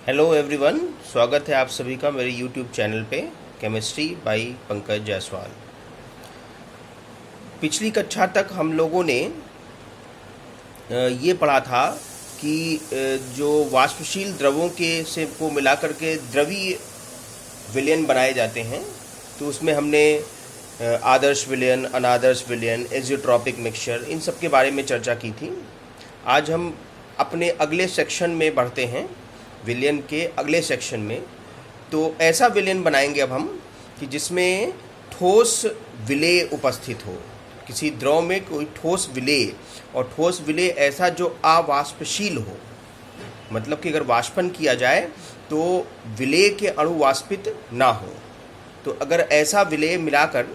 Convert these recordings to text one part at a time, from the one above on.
Hello everyone, स्वागत है आप सभी का मेरे यूट्यूब चैनल पे केमिस्ट्री बाय पंकज जायसवाल। पिछली कक्षा तक हम लोगों ने ये पढ़ा था कि जो वाष्पशील द्रवों के से को मिलाकर के द्रवीय विलयन बनाए जाते हैं, तो उसमें हमने आदर्श विलयन, अनादर्श विलयन, एजियोट्रॉपिक मिक्सचर, इन सब के बारे में चर्चा की थी। आज हम अपने अगले सेक्शन में बढ़ते हैं, विलयन के अगले सेक्शन में। तो ऐसा विलयन बनाएंगे अब हम कि जिसमें ठोस विलेय उपस्थित हो, किसी द्रव में कोई ठोस विलेय, और ठोस विलेय ऐसा जो अवाष्पशील हो, मतलब कि अगर वाष्पन किया जाए तो विलेय के अणु वाष्पित ना हो। तो अगर ऐसा विलेय मिलाकर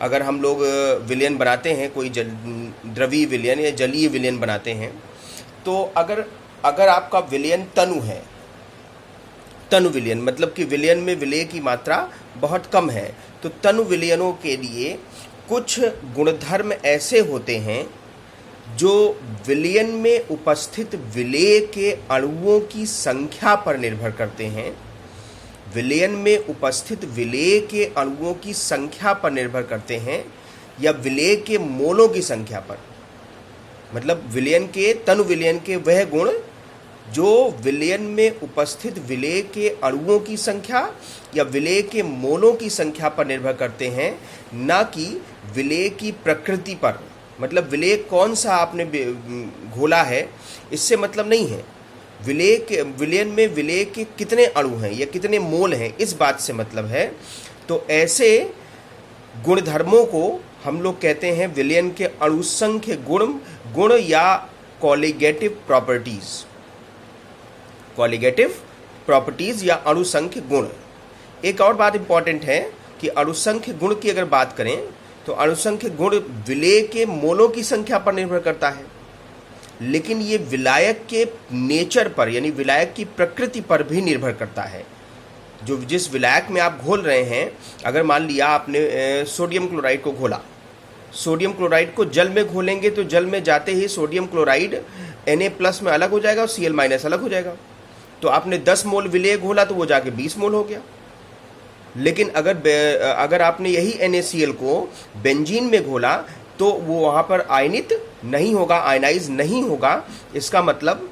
अगर हम लोग विलयन बनाते हैं, कोई द्रवीय विलयन या जलीय विलयन बनाते हैं, तो अगर आपका विलयन तनु है, तनु विलयन मतलब कि विलयन में विलेय की मात्रा बहुत कम है, तो तनु विलयनों के लिए कुछ गुणधर्म ऐसे होते हैं जो विलयन में उपस्थित विलेय के अणुओं की संख्या पर निर्भर करते हैं। विलयन में उपस्थित विलेय के अणुओं की संख्या पर निर्भर करते हैं, या विलेय के मोलों की संख्या पर। मतलब विलयन के, तनु विलयन के वह गुण जो विलयन में उपस्थित विलेय के अणुओं की संख्या या विलेय के मोलों की संख्या पर निर्भर करते हैं, ना कि विलेय की प्रकृति पर। मतलब विलेय कौन सा आपने घोला है, इससे मतलब नहीं है। विलयन में विलेय के कितने अणु हैं या कितने मोल हैं, इस बात से मतलब है। तो ऐसे गुणधर्मों को हम लोग कहते हैं विलयन के अणुसंख्य गुण या कॉलिगेटिव प्रॉपर्टीज या अणुसंख्य गुण। एक और बात इंपॉर्टेंट है कि अणुसंख्य गुण की अगर बात करें तो अणुसंख्य गुण विलेय के मोलों की संख्या पर निर्भर करता है, लेकिन ये विलायक के नेचर पर यानी विलायक की प्रकृति पर भी निर्भर करता है। जो जिस विलायक में आप घोल रहे हैं, अगर मान लिया आपने सोडियम क्लोराइड को घोला, सोडियम क्लोराइड को जल में घोलेंगे तो जल में जाते ही सोडियम क्लोराइड Na+ में अलग हो जाएगा और Cl- अलग हो जाएगा। तो आपने 10 मोल विलेय घोला तो वो जाके 20 मोल हो गया। लेकिन अगर आपने यही NaCl को बेंजीन में घोला तो वो वहाँ पर आयनित नहीं होगा, आयनाइज नहीं होगा। इसका मतलब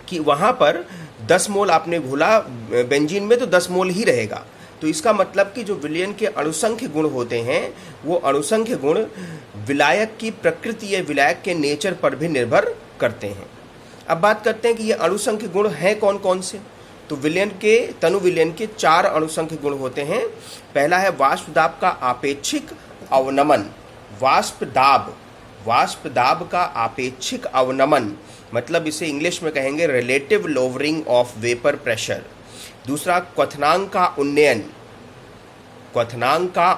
कि वहाँ पर 10 मोल आपने घोला बेंजीन में तो 10 मोल ही रहेगा। तो इसका मतलब कि जो विलयन के अणुसंख्य गुण होते हैं, वो अणुसंख्य गुण विलायक की प्रकृति या विलायक के नेचर पर भी निर्भर करते हैं। अब बात करते हैं कि ये अणुसंख्य गुण हैं कौन कौन से। तो तनु विलयन के 4 अणुसंख्य गुण होते हैं। पहला है वाष्प दाब का आपेक्षिक अवनमन। वाष्प दाब का आपेक्षिक अवनमन, मतलब इसे इंग्लिश में कहेंगे relative lowering of vapour pressure. दूसरा क्वथनांक का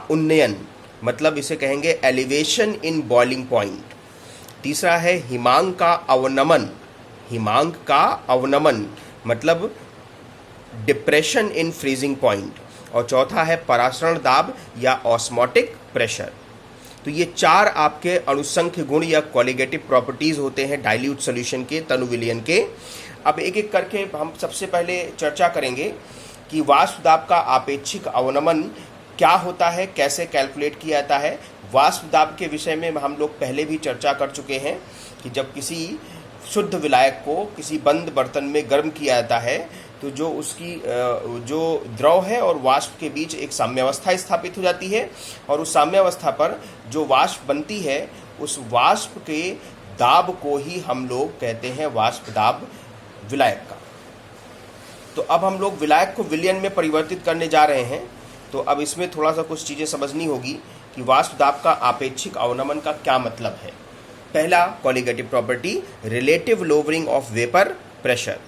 उन्नयन, मतलब इसे कहेंगे एलिवेशन इन बॉइलिंग पॉइंट। तीसरा है हिमांक का अवनमन, मतलब डिप्रेशन इन फ्रीजिंग पॉइंट। और चौथा है परासरण दाब या ऑस्मोटिक प्रेशर। तो ये 4 आपके अणुसंख्य गुण या कॉलिगेटिव प्रॉपर्टीज होते हैं डाइल्यूट सॉल्यूशन के, तनु विलयन के। अब एक एक करके हम सबसे पहले चर्चा करेंगे कि वाष्प दाब का आपेक्षिक अवनमन क्या होता है, कैसे कैलकुलेट किया जाता है। वाष्प दाब के विषय में हम लोग पहले भी चर्चा कर चुके हैं कि जब किसी शुद्ध विलायक को किसी बंद बर्तन में गर्म किया जाता है तो जो द्रव है और वाष्प के बीच एक साम्यावस्था स्थापित हो जाती है, और उस साम्यावस्था पर जो वाष्प बनती है, उस वाष्प के दाब को ही हम लोग कहते हैं वाष्प दाब विलायक का। तो अब हम लोग विलायक को विलयन में परिवर्तित करने जा रहे हैं। तो अब इसमें थोड़ा सा कुछ चीज़ें समझनी होगी कि वाष्प दाब का आपेक्षिक अवनमन का क्या मतलब है। पहला colligative property, relative lowering of vapour pressure.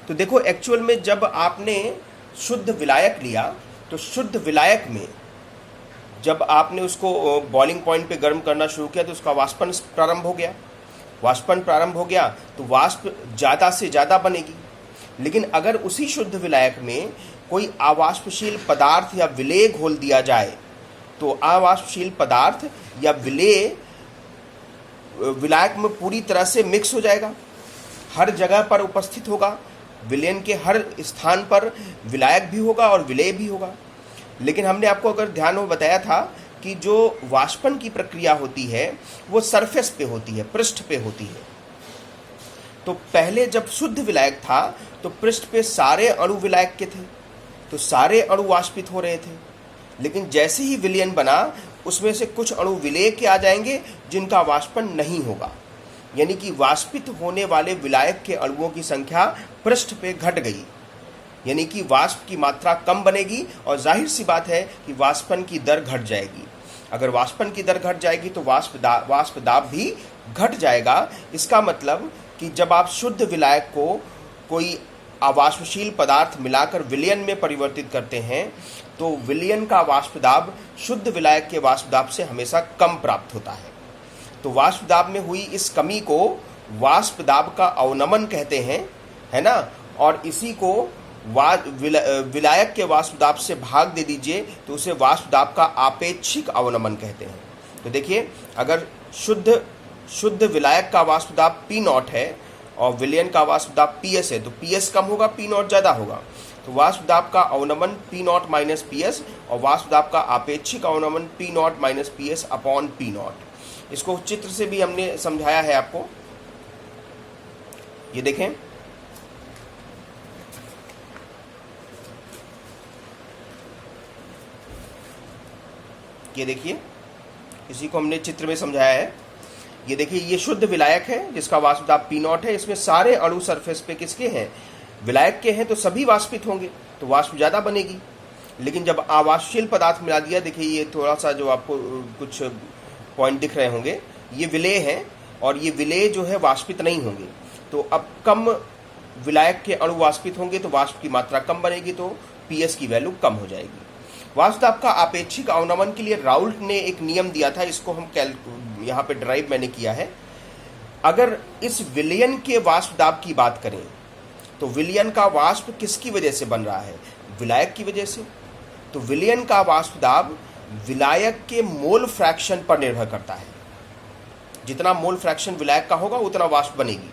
तो देखो, एक्चुअल में जब आपने शुद्ध विलायक लिया तो शुद्ध विलायक में जब आपने उसको बॉइलिंग पॉइंट पे गर्म करना शुरू किया तो उसका वाष्पन प्रारंभ हो गया तो वाष्प ज़्यादा से ज़्यादा बनेगी। लेकिन अगर उसी शुद्ध विलायक में कोई अवाष्पशील पदार्थ या विलेय घोल दिया जाए तो अवाष्पशील पदार्थ या विलेय विलायक में पूरी तरह से मिक्स हो जाएगा, हर जगह पर उपस्थित होगा विलयन के हर स्थान पर विलायक भी होगा और विलेय भी होगा। लेकिन हमने आपको अगर ध्यान में बताया था कि जो वाष्पन की प्रक्रिया होती है वो सरफेस पे होती है, पृष्ठ पे होती है। तो पहले जब शुद्ध विलायक था तो पृष्ठ पे सारे अणु विलायक के थे, तो सारे अणु वाष्पित हो रहे थे। लेकिन जैसे ही विलयन बना उसमें से कुछ अणु विलेय के आ जाएंगे जिनका वाष्पन नहीं होगा, यानी कि वाष्पित होने वाले विलायक के अणुओं की संख्या पृष्ठ पे घट गई, यानी कि वाष्प की मात्रा कम बनेगी और जाहिर सी बात है कि वाष्पन की दर घट जाएगी। अगर वाष्पन की दर घट जाएगी तो वाष्प दाब भी घट जाएगा। इसका मतलब कि जब आप शुद्ध विलायक को कोई अवाष्पशील पदार्थ मिलाकर विलयन में परिवर्तित करते हैं तो विलयन का वाष्प दाब शुद्ध विलायक के वाष्प दाब से हमेशा कम प्राप्त होता है। तो वाष्प दाब में हुई इस कमी को वाष्प दाब का अवनमन कहते हैं, है ना। और इसी को विलायक के वाष्प दाब से भाग दे दीजिए तो उसे वाष्प दाब का आपेक्षिक अवनमन कहते हैं। तो देखिए, अगर शुद्ध विलायक का वाष्प दाब P0 है और विलयन का वाष्प दाब PS है तो PS कम होगा, P0 ज़्यादा होगा। तो वाष्प दाब का अवनमन P0 माइनस PS और वाष्प दाब का आपेक्षिक अवनमन P0 minus PS upon P0। इसको चित्र से भी हमने समझाया है आपको, ये देखें। ये देखिए, इसी को हमने चित्र में समझाया है। ये देखिए, ये शुद्ध विलायक है जिसका वाष्प दाब P0 है। इसमें सारे अणु सरफेस पे किसके हैं? विलायक के हैं, तो सभी वाष्पित होंगे तो वाष्प ज़्यादा बनेगी। लेकिन जब अवाष्पशील पदार्थ मिला दिया, देखिए ये थोड़ा सा जो आपको कुछ पॉइंट दिख रहे होंगे, ये विलेय है और ये विलेय जो है वाष्पित नहीं होंगे। तो अब कम विलायक के अणु वाष्पित होंगे तो वाष्प की मात्रा कम बनेगी, तो PS की वैल्यू कम हो जाएगी। वाष्प दाब का आपेक्षिक अवनमन के लिए राउल्ट ने एक नियम दिया था, इसको हम यहाँ पे ड्राइव मैंने किया है। अगर इस विलयन के वाष्प दाब की बात करें तो विलयन का वाष्प किसकी वजह से बन रहा है? विलायक की वजह से। तो विलयन का वाष्प दाब विलायक के मोल फ्रैक्शन पर निर्भर करता है। जितना मोल फ्रैक्शन विलायक का होगा उतना वाष्प बनेगी।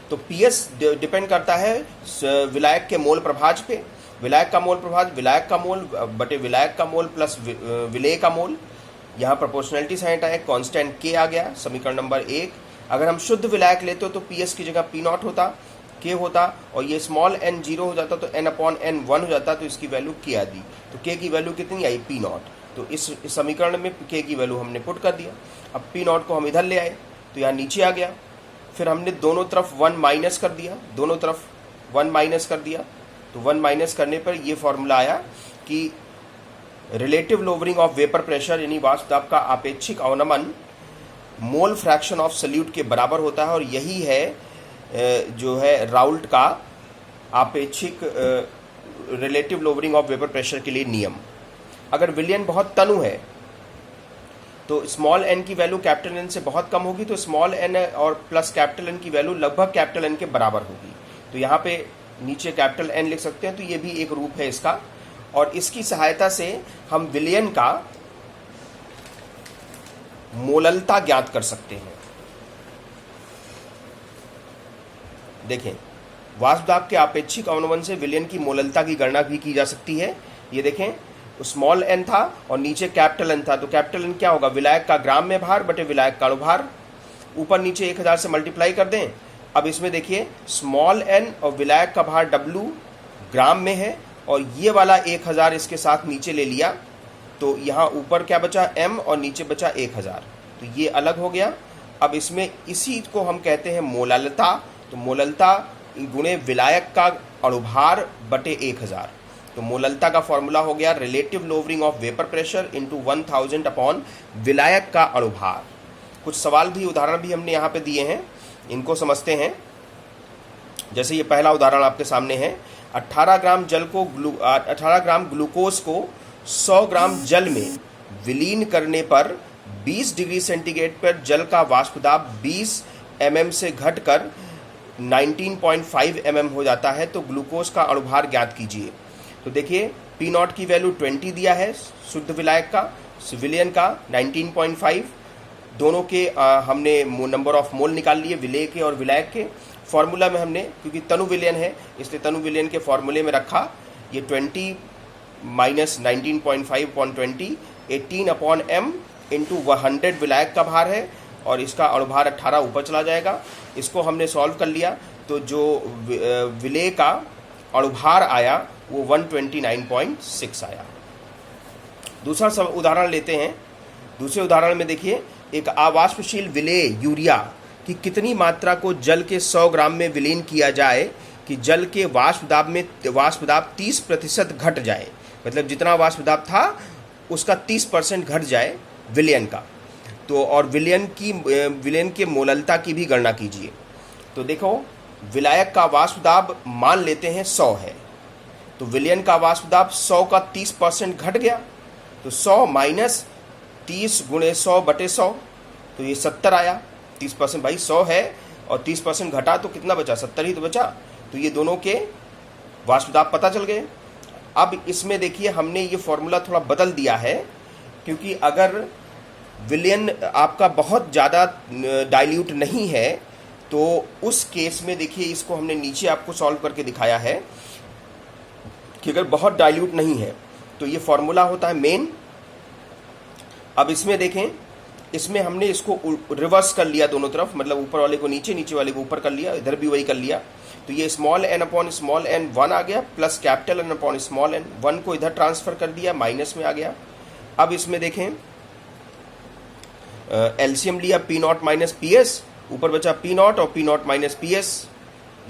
तो PS डिपेंड करता है विलायक के मोल प्रभाज पे। विलायक का मोल प्रभाज विलायक का मोल बटे विलायक का मोल प्लस विलेय का मोल। यहाँ प्रोपोर्शनैलिटी साइन है, कांस्टेंट K आ गया, समीकरण नंबर 1। अगर हम शुद्ध विलायक लेते हो तो PS की जगह P0 होता, K होता, और ये स्मॉल n 0 हो जाता तो n अपॉन n 1 हो जाता, तो इसकी वैल्यू K आ दी। तो K की वैल्यू कितनी आई? P0। तो इस समीकरण में K की वैल्यू हमने पुट कर दिया। अब P0 को हम इधर ले आए तो यहाँ नीचे आ गया। फिर हमने दोनों तरफ 1 माइनस कर दिया, दोनों तरफ 1 माइनस कर दिया। तो 1 माइनस करने पर ये फॉर्मूला आया कि relative lowering of vapour pressure यानी वाष्प दाब का आपेक्षिक अवनमन मोल फ्रैक्शन ऑफ सल्यूट के बराबर होता है। और यही है जो है राउल्ट का आपेक्षिक relative lowering of vapour pressure के लिए नियम। अगर विलयन बहुत तनु है तो स्मॉल n की वैल्यू कैपिटल N से बहुत कम होगी, तो स्मॉल n और प्लस कैपिटल N की वैल्यू लगभग कैपिटल N के बराबर होगी। तो यहाँ पे नीचे कैपिटल N लिख सकते हैं, तो ये भी एक रूप है इसका। और इसकी सहायता से हम विलयन का मोललता ज्ञात कर सकते हैं। देखें, वाष्प दाब के आपेक्षिक अवनमन से विलयन की मोललता की गणना भी की जा सकती है। ये देखें, स्मॉल n था और नीचे कैपिटल N था, तो कैपिटल N क्या होगा? विलायक का ग्राम में भार बटे विलायक का अणुभार। ऊपर नीचे 1000 से मल्टीप्लाई कर दें। अब इसमें देखिए, स्मॉल n और विलायक का भार W ग्राम में है और ये वाला 1000 इसके साथ नीचे ले लिया, तो यहाँ ऊपर क्या बचा? M और नीचे बचा 1000, तो ये अलग हो गया। अब इसमें इसी को हम कहते हैं मोललता। तो मोललता गुणे विलायक का अणुभार बटे 1000। तो मोललता का फॉर्मूला हो गया relative lowering of vapour pressure into 1000 upon विलायक का अणुभार। कुछ सवाल भी, उदाहरण भी हमने यहाँ पे दिए हैं, इनको समझते हैं। जैसे ये पहला उदाहरण आपके सामने है, 18 ग्राम ग्लूकोज को 100 ग्राम जल में विलीन करने पर 20 डिग्री सेंटीग्रेड पर जल का वाष्प दाब 20 mm से घटकर 19.5 mm हो जाता है। तो ग्लूकोज का अणुभार ज्ञात कीजिए। तो देखिए, P0 की वैल्यू 20 दिया है शुद्ध विलायक का, विलयन का 19.5। दोनों के हमने नंबर ऑफ मोल निकाल लिए, विलेय के और विलायक के। फार्मूला में हमने, क्योंकि तनु विलयन है इसलिए तनु विलयन के फार्मूले में रखा, ये 20 माइनस 19.5/20 18/m इंटू 100 विलायक का भार है और इसका अणुभार 18 ऊपर चला जाएगा। इसको हमने सॉल्व कर लिया तो जो विलेय का अणुभार आया वो 129.6 आया। दूसरा उदाहरण लेते हैं। दूसरे उदाहरण में देखिए, एक अवाष्पशील विलेय यूरिया की कितनी मात्रा को जल के 100 ग्राम में विलीन किया जाए कि जल के वाष्प दाब 30% घट जाए, मतलब जितना वाष्प दाब था उसका 30% घट जाए विलयन का। तो और विलयन के मोललता की भी गणना कीजिए। तो देखो, विलायक का वाष्प दाब मान लेते हैं 100 है, तो विलयन का वाष्प दाब 100 का 30% घट गया, तो 100 माइनस 30 गुणे 100/100, तो ये 70 आया। 30% भाई 100 है और 30% घटा तो कितना बचा, 70 ही तो बचा। तो ये दोनों के वाष्प दाब पता चल गए। अब इसमें देखिए हमने ये फॉर्मूला थोड़ा बदल दिया है, क्योंकि अगर विलयन आपका बहुत ज़्यादा डाइल्यूट नहीं है तो उस केस में देखिए, इसको हमने नीचे आपको सॉल्व करके दिखाया है कि अगर बहुत डाइल्यूट नहीं है तो ये फॉर्मूला होता है मेन। अब इसमें देखें, इसमें हमने इसको रिवर्स कर लिया दोनों तरफ, मतलब ऊपर वाले को नीचे, नीचे वाले को ऊपर कर लिया, इधर भी वही कर लिया। तो ये small n upon small n 1 आ गया, plus capital N upon small n, 1 को इधर ट्रांसफर कर दिया, माइनस में आ गया। अब इसमें देखें, एलसीएम लिया P0 माइनस PS, ऊपर बचा P0 और P0 माइनस PS,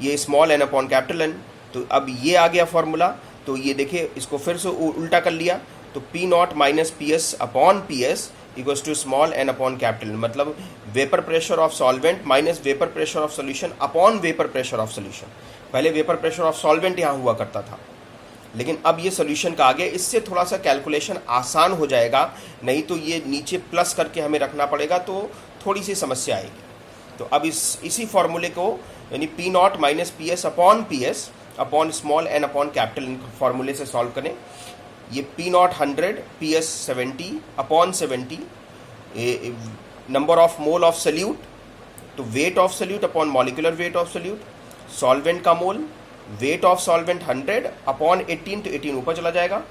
ये small n upon capital N। तो अब ये आ गया फॉर्मूला। तो ये देखिए, इसको फिर से उल्टा कर लिया, तो P0 minus PS upon PS equals to small n upon capital, मतलब vapour pressure of solvent minus vapour pressure of solution upon vapour pressure of solution. पहले वेपर प्रेशर ऑफ सॉल्वेंट यहाँ हुआ करता था, लेकिन अब ये सोल्यूशन का आ गया। इससे थोड़ा सा कैलकुलेशन आसान हो जाएगा, नहीं तो ये नीचे प्लस करके हमें रखना पड़ेगा, तो थोड़ी सी समस्या आएगी। तो अब इसी फॉर्मूले को, यानी P0 minus PS upon PS upon small n upon capital फॉर्मूले से सॉल्व करें। ये P0 100 PS 70 upon 70, number of mole of solute, तो weight of solute upon molecular weight of solute, solvent का mole, weight of solvent 100 upon 18, तो 18 ऊपर चला जाएगा।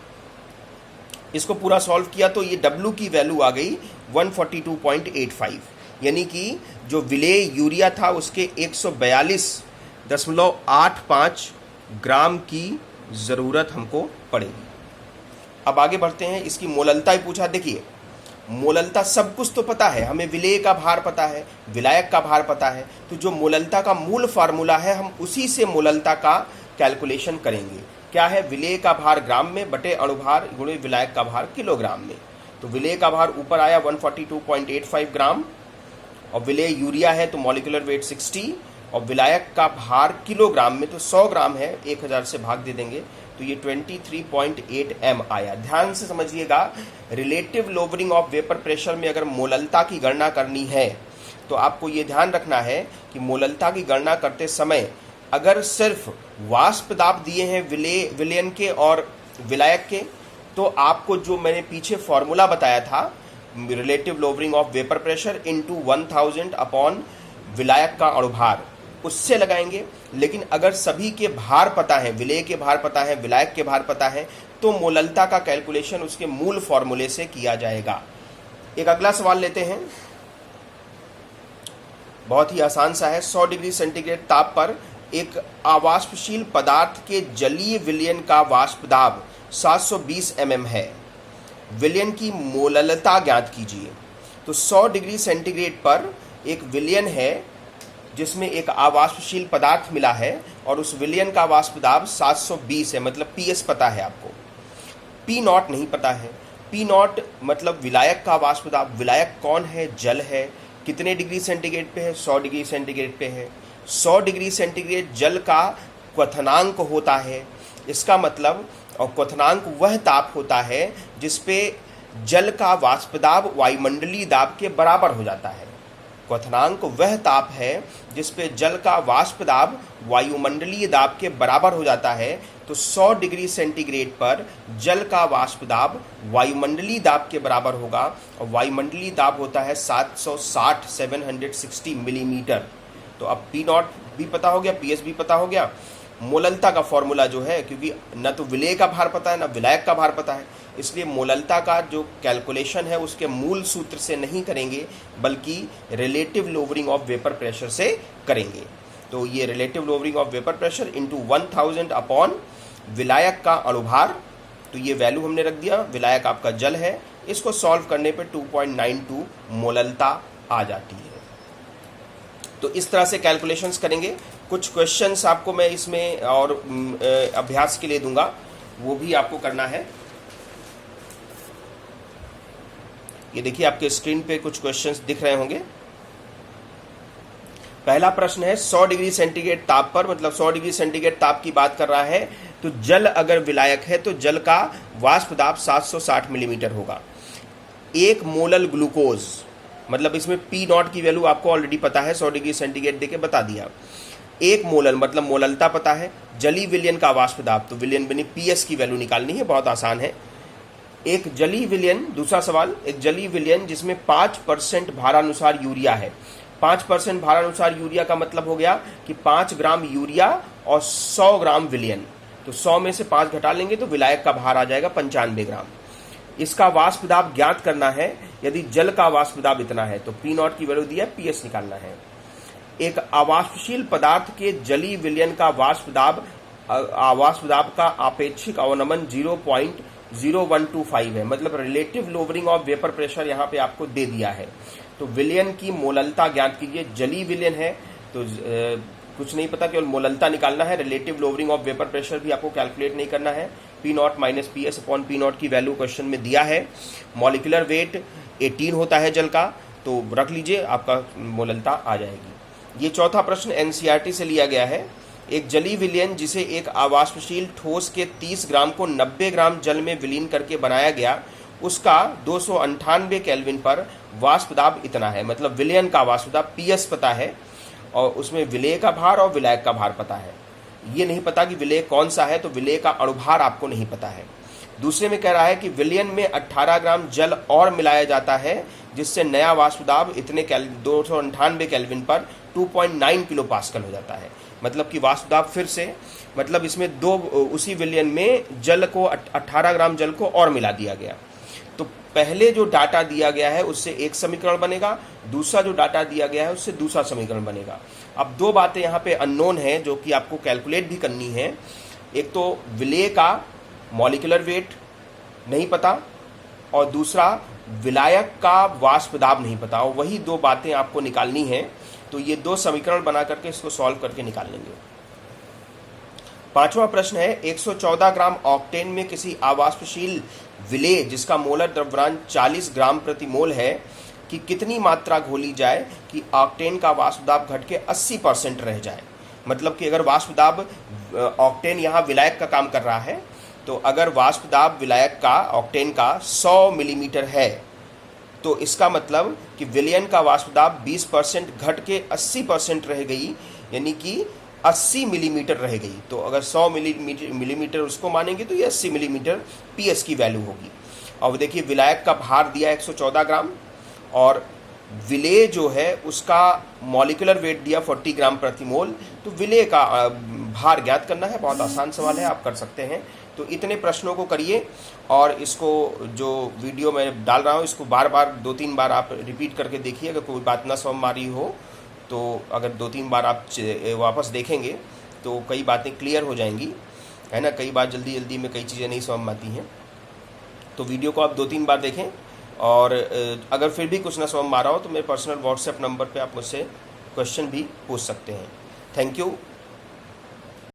इसको पूरा सॉल्व किया तो ये W की वैल्यू आ गई 142.85, यानी कि जो विलेय यूरिया था उसके 142.85 ग्राम की ज़रूरत हमको पड़ेगी। अब आगे बढ़ते हैं, इसकी मोललता ही पूछा। देखिए, मोललता सब कुछ तो पता है हमें, विलेय का भार पता है, विलायक का भार पता है, तो जो मोललता का मूल फार्मूला है हम उसी से मोललता का कैलकुलेशन करेंगे। क्या है, विलेय का भार ग्राम में बटे अणुभार गुणे विलायक का भार किलोग्राम में। तो विलेय का भार ऊपर आया 142.85 ग्राम, और विलेय यूरिया है तो मॉलिक्यूलर वेट 60, और विलायक का भार किलोग्राम में तो 100 ग्राम है, 1000 से भाग दे देंगे तो ये 23.8 m आया। ध्यान से समझिएगा, relative lowering of vapour pressure में अगर मोललता की गणना करनी है तो आपको ये ध्यान रखना है कि मोललता की गणना करते समय अगर सिर्फ वाष्प दाब दिए हैं विलयन के और विलायक के, तो आपको जो मैंने पीछे फॉर्मूला बताया था, relative lowering of vapour pressure into 1000 upon विलायक का अणुभार, उससे लगाएंगे। लेकिन अगर सभी के भार पता है, विलेय के भार पता है, विलायक के भार पता है, तो मोललता का कैलकुलेशन उसके मूल फॉर्मूले से किया जाएगा। एक अगला सवाल लेते हैं, बहुत ही आसान सा है। 100 डिग्री सेंटीग्रेड ताप पर एक अवाष्पशील पदार्थ के जलीय विलयन का वाष्प दाब 720 mm है, विलयन की मोललता ज्ञात कीजिए। तो 100 डिग्री सेंटीग्रेड पर एक विलयन है जिसमें एक अवाष्पशील पदार्थ मिला है और उस विलयन का वाष्प दाब 720 है, मतलब PS पता है आपको, P0 नहीं पता है। P0 मतलब विलायक का वाष्प दाब। विलायक कौन है? जल है। कितने डिग्री सेंटीग्रेड पे है? 100 डिग्री सेंटीग्रेड पे है। 100 डिग्री सेंटीग्रेड जल का क्वथनांक होता है। इसका मतलब, और क्वथनांक वह ताप होता है जिसपे जल का वाष्प दाब वायुमंडलीय दाब के बराबर हो जाता है। क्वथनांक वह ताप है जिसपे जल का वाष्प दाब वायुमंडलीय दाब के बराबर हो जाता है। तो 100 डिग्री सेंटीग्रेड पर जल का वाष्प दाब वायुमंडलीय दाब के बराबर होगा, और वायुमंडलीय दाब होता है 760 मिलीमीटर। तो अब P0 भी पता हो गया, पीएस भी पता हो गया। मोललता का फॉर्मूला जो है, क्योंकि न तो विलेय का भार पता है, न विलायक का भार पता है, इसलिए मोललता का जो कैलकुलेशन है उसके मूल सूत्र से नहीं करेंगे, बल्कि relative lowering of vapour pressure से करेंगे। तो ये relative lowering of vapour pressure into 1000 upon विलायक का अणुभार, तो ये वैल्यू हमने रख दिया। विलायक आपका जल है, इसको सॉल्व करने पे 2.92 मोललता आ जाती है। तो इस तरह से कैलकुलेशंस करेंगे। कुछ क्वेश्चंस आपको मैं इसमें और अभ्यास के लिए दूंगा, वो भी आपको करना है। ये देखिए आपके स्क्रीन पे कुछ क्वेश्चंस दिख रहे होंगे। पहला प्रश्न है 100 डिग्री सेंटीग्रेड ताप पर, मतलब 100 डिग्री सेंटीग्रेड ताप की बात कर रहा है, तो जल अगर विलायक है तो जल का वाष्प दाब 760 मिलीमीटर होगा। 1 मोलल ग्लूकोज, मतलब इसमें पी नॉट की वैल्यू आपको ऑलरेडी पता है, 100 डिग्री सेंटीग्रेड देके बता दिया। 1 मोलल मतलब मोललता पता है, जली विलयन का वाष्प दाब, तो विलयन बनी पीएस की वैल्यू निकालनी है, बहुत आसान है। एक जली विलयन, दूसरा सवाल, एक जली विलयन जिसमें 5% भारानुसार यूरिया है। 5% भारानुसार यूरिया का मतलब हो गया कि 5 ग्राम यूरिया और 100 ग्राम विलयन, तो 100 में से 5 घटा लेंगे तो विलायक का भार आ जाएगा 95 ग्राम। इसका वाष्प दाब ज्ञात करना है। यदि जल का वाष्प दाब इतना है तो पी नॉट की वैल्यू दिया, पीएस निकालना है। एक अवाष्पशील पदार्थ के जली विलयन का वाष्प दाब का आपेक्षिक अवनमन 0.0125 है, मतलब relative lowering of vapour pressure यहाँ पे आपको दे दिया है। तो विलयन की मोललता ज्ञात कीजिए। जली विलयन है तो कुछ नहीं पता, केवल मोललता निकालना है। Relative lowering of vapour pressure भी आपको कैलकुलेट नहीं करना है। P not minus P S upon P not की वैल्यू क्वेश्चन में दिया है। मॉलिक्यूलर वेट 18 होता है जल का, तो रख लीजिए, आपका मोललता आ जाएगी। ये चौथा प्रश्न एनसीईआरटी से लिया गया है। एक जली विलयन जिसे एक अवाष्पशील ठोस के 30 ग्राम को 90 ग्राम जल में विलीन करके बनाया गया, उसका 298 केल्विन पर वाष्प दाब इतना है, मतलब विलयन का वाष्प दाब पीएस पता है और उसमें विलेय का भार और विलायक का भार पता है। ये नहीं पता कि विलेय कौन सा है, तो विलेय का अणुभार आपको नहीं पता है। दूसरे में कह रहा है कि विलयन में 18 ग्राम जल और मिलाया जाता है, जिससे नया वाष्प दाब इतने 298 केल्विन पर 2.9 किलो पास्कल हो जाता है। मतलब कि वाष्प दाब फिर से, मतलब इसमें उसी विलयन में जल को 18 ग्राम जल को और मिला दिया गया। तो पहले जो डाटा दिया गया है उससे एक समीकरण बनेगा, दूसरा जो डाटा दिया गया है उससे दूसरा समीकरण बनेगा। अब दो बातें यहाँ पे अननोन है जो कि आपको कैलकुलेट भी करनी है। एक तो विलेय का मॉलिक्यूलर वेट नहीं पता और दूसरा विलायक का वाष्प दाब नहीं पता, और वही दो बातें आपको निकालनी है। तो ये दो समीकरण बना करके इसको सॉल्व करके निकाल लेंगे। पांचवा प्रश्न है 114 ग्राम ऑक्टेन में किसी अवाष्पशील विलेय जिसका मोलर द्रव्यमान 40 ग्राम प्रति मोल है कि कितनी मात्रा घोली जाए कि ऑक्टेन का वाष्प दाब घट के 80% रह जाए। मतलब कि अगर वाष्प दाब, ऑक्टेन यहाँ विलायक का काम कर रहा है, तो अगर वाष्प दाब विलायक का ऑक्टेन का 100 मिलीमीटर है तो इसका मतलब कि विलयन का वाष्प दाब 20% घट के 80% रह गई, यानी कि 80 मिलीमीटर रह गई। तो अगर 100 मिलीमीटर उसको मानेंगे तो ये 80 मिलीमीटर पीएस की वैल्यू होगी। अब देखिए विलायक का भार दिया 114 ग्राम और विलेय जो है उसका मॉलिक्यूलर वेट दिया 40 ग्राम प्रति मोल। तो विलेय का भार ज्ञात करना है, बहुत आसान सवाल है, आप कर सकते हैं। तो इतने प्रश्नों को करिए और इसको जो वीडियो मैं डाल रहा हूँ इसको बार बार 2-3 बार आप रिपीट करके देखिए। अगर कोई बात ना समझ आ रही हो तो अगर 2-3 बार आप वापस देखेंगे तो कई बातें क्लियर हो जाएंगी, है ना। कई बार जल्दी जल्दी में कई चीज़ें नहीं समझ आती हैं, तो वीडियो को आप 2-3 बार देखें। और अगर फिर भी कुछ ना समझ आ रहा हो तो मेरे पर्सनल व्हाट्सएप नंबर पे आप मुझसे क्वेश्चन भी पूछ सकते हैं। Thank you.